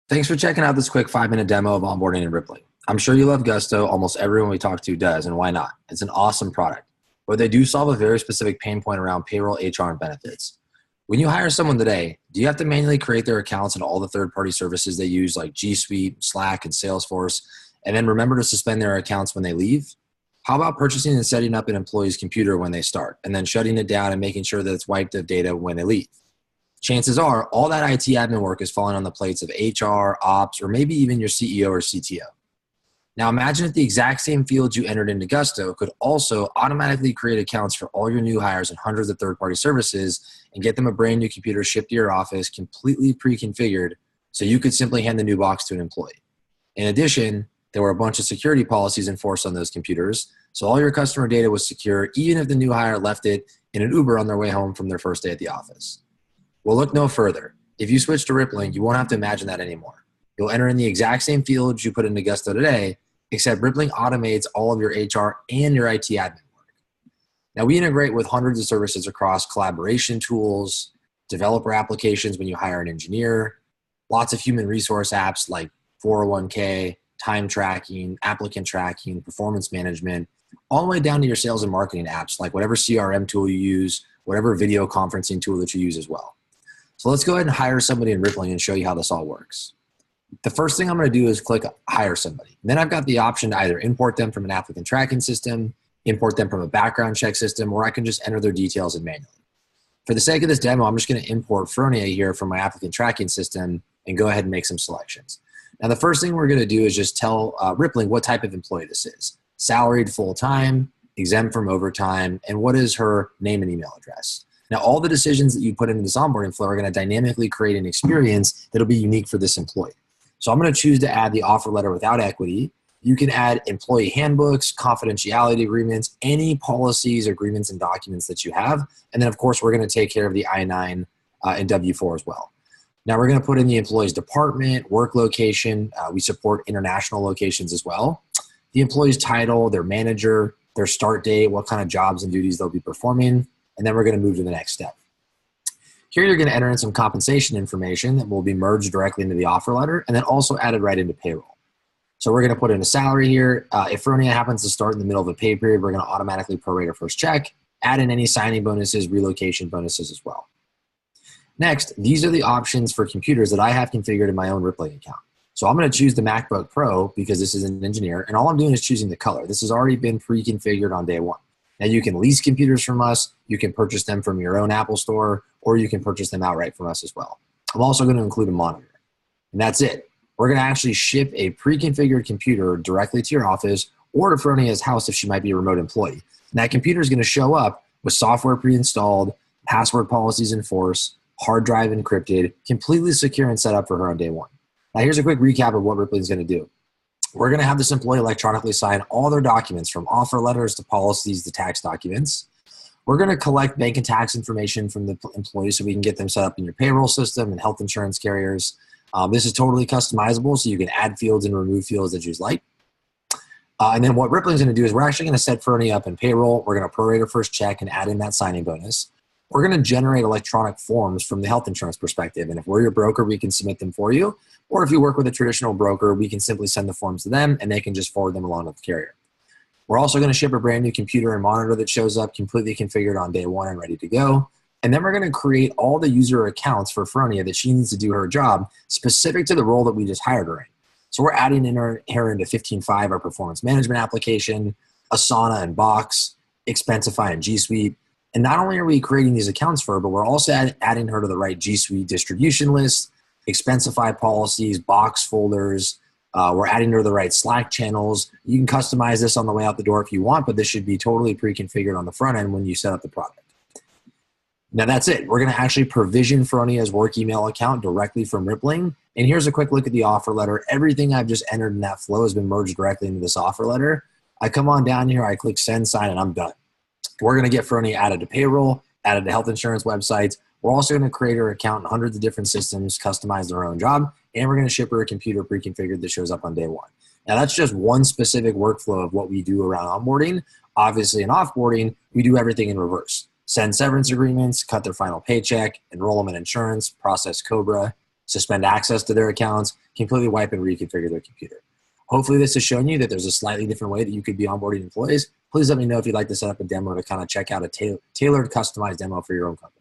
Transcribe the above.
Thanks for checking out this quick 5-minute demo of onboarding and Rippling. I'm sure you love Gusto. Almost everyone we talk to does, and why not? It's an awesome product. But they do solve a very specific pain point around payroll, HR, and benefits. When you hire someone today, do you have to manually create their accounts and all the third-party services they use like G Suite, Slack, and Salesforce, and then remember to suspend their accounts when they leave? How about purchasing and setting up an employee's computer when they start, and then shutting it down and making sure that it's wiped of data when they leave? Chances are all that IT admin work is falling on the plates of HR, ops, or maybe even your CEO or CTO. Now imagine if the exact same fields you entered into Gusto could also automatically create accounts for all your new hires and hundreds of third-party services and get them a brand new computer shipped to your office completely pre-configured so you could simply hand the new box to an employee. In addition, there were a bunch of security policies enforced on those computers, so all your customer data was secure even if the new hire left it in an Uber on their way home from their first day at the office. Well, look no further. If you switch to Rippling, you won't have to imagine that anymore. You'll enter in the exact same fields you put into Gusto today, except Rippling automates all of your HR and your IT admin work. Now, we integrate with hundreds of services across collaboration tools, developer applications when you hire an engineer, lots of human resource apps like 401k, time tracking, applicant tracking, performance management, all the way down to your sales and marketing apps like whatever CRM tool you use, whatever video conferencing tool that you use as well. So let's go ahead and hire somebody in Rippling and show you how this all works. The first thing I'm going to do is click hire somebody. And then I've got the option to either import them from an applicant tracking system, import them from a background check system, or I can just enter their details in manually. For the sake of this demo, I'm just going to import Fronia here from my applicant tracking system and go ahead and make some selections. Now the first thing we're going to do is just tell Rippling what type of employee this is. Salaried, full-time, exempt from overtime, and what is her name and email address. Now, all the decisions that you put into this onboarding flow are going to dynamically create an experience that'll be unique for this employee. So I'm going to choose to add the offer letter without equity. You can add employee handbooks, confidentiality agreements, any policies, agreements, and documents that you have. And then, of course, we're going to take care of the I-9 and W-4 as well. Now, we're going to put in the employee's department, work location. We support international locations as well. The employee's title, their manager, their start date, what kind of jobs and duties they'll be performing. And then we're going to move to the next step. Here you're going to enter in some compensation information that will be merged directly into the offer letter and then also added right into payroll. So we're going to put in a salary here. If Fronia happens to start in the middle of a pay period, we're going to automatically prorate her first check, add in any signing bonuses, relocation bonuses as well. Next, these are the options for computers that I have configured in my own Rippling account. So I'm going to choose the MacBook Pro because this is an engineer, and all I'm doing is choosing the color. This has already been pre-configured on day one. Now you can lease computers from us, you can purchase them from your own Apple store, or you can purchase them outright from us as well. I'm also going to include a monitor. And that's it. We're going to actually ship a pre-configured computer directly to your office or to Fronia's house if she might be a remote employee. And that computer is going to show up with software pre-installed, password policies in force, hard drive encrypted, completely secure and set up for her on day one. Now here's a quick recap of what Rippling is going to do. We're going to have this employee electronically sign all their documents from offer letters to policies to tax documents. We're going to collect bank and tax information from the employee so we can get them set up in your payroll system and health insurance carriers. This is totally customizable, so you can add fields and remove fields that you like. And then what Rippling is going to do is we're actually going to set Fronia up in payroll. We're going to prorate her first check and add in that signing bonus. We're going to generate electronic forms from the health insurance perspective. And if we're your broker, we can submit them for you. Or if you work with a traditional broker, we can simply send the forms to them and they can just forward them along to the carrier. We're also going to ship a brand new computer and monitor that shows up completely configured on day one and ready to go. And then we're going to create all the user accounts for Fronia that she needs to do her job specific to the role that we just hired her in. So we're adding in her into 15.5, our performance management application, Asana and Box, Expensify and G Suite. And not only are we creating these accounts for her, but we're also adding her to the right G Suite distribution list, Expensify policies, Box folders. We're adding her to the right Slack channels. You can customize this on the way out the door if you want, but this should be totally pre-configured on the front end when you set up the product. Now that's it. We're going to actually provision Fronia's work email account directly from Rippling. And here's a quick look at the offer letter. Everything I've just entered in that flow has been merged directly into this offer letter. I come on down here, I click send, sign, and I'm done. We're going to get Fronia added to payroll, added to health insurance websites. We're also going to create her account in hundreds of different systems, customize her own job, and we're going to ship her a computer pre-configured that shows up on day one. Now, that's just one specific workflow of what we do around onboarding. Obviously, in offboarding, we do everything in reverse. Send severance agreements, cut their final paycheck, enroll them in insurance, process COBRA. suspend access to their accounts, completely wipe and reconfigure their computer. Hopefully this has shown you that there's a slightly different way that you could be onboarding employees. Please let me know if you'd like to set up a demo to kind of check out a tailored, customized demo for your own company.